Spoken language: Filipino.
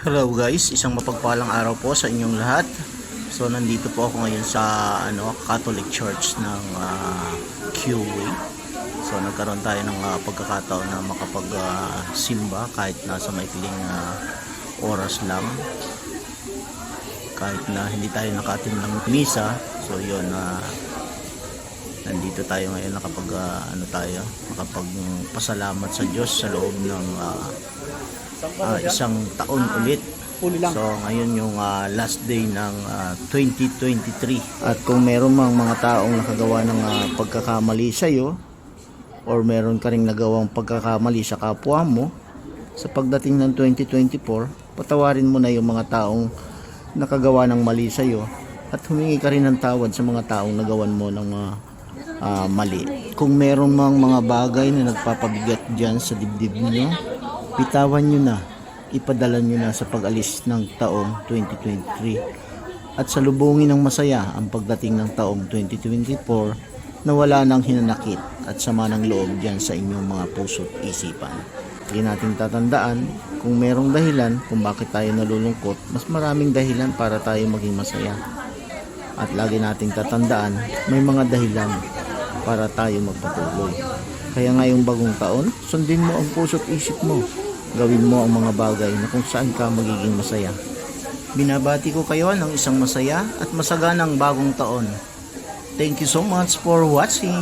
Hello guys, isang mapagpalang araw po sa inyong lahat. So nandito po ako ngayon sa Catholic Church ng QA. So nagkaroon tayo ng pagkakataon na makapag-simba kahit nasa maikling oras lang. Kahit na hindi tayo nakatin ng misa. So yun, nandito tayo ngayon makapagpasalamat sa Diyos sa loob ng isang taon ulit. So ngayon yung last day ng 2023. At kung meron mang mga taong nakagawa ng pagkakamali sa iyo, or meron ka ring nagawang pagkakamali sa kapwa mo sa pagdating ng 2024, patawarin mo na yung mga taong nakagawa ng mali sa iyo at humingi ka rin ng tawad sa mga taong nagawan mo ng mali. Kung meron mang mga bagay na nagpapabigat dyan sa dibdib niyo, bitawan nyo na, ipadala nyo na sa pag-alis ng taong 2023 at salubungin ng masaya ang pagdating ng taong 2024 na wala nang hinanakit at sama ng loob dyan sa inyong mga puso't isipan. Hindi natin tatandaan kung merong dahilan kung bakit tayo nalulungkot, mas maraming dahilan para tayo maging masaya. At lagi nating tatandaan, may mga dahilan para tayo magpatuloy. Kaya ngayong bagong taon, sundin mo ang puso't isip mo. Gawin mo ang mga bagay na kung saan ka magiging masaya. Binabati ko kayo ng isang masaya at masaganang bagong taon. Thank you so much for watching.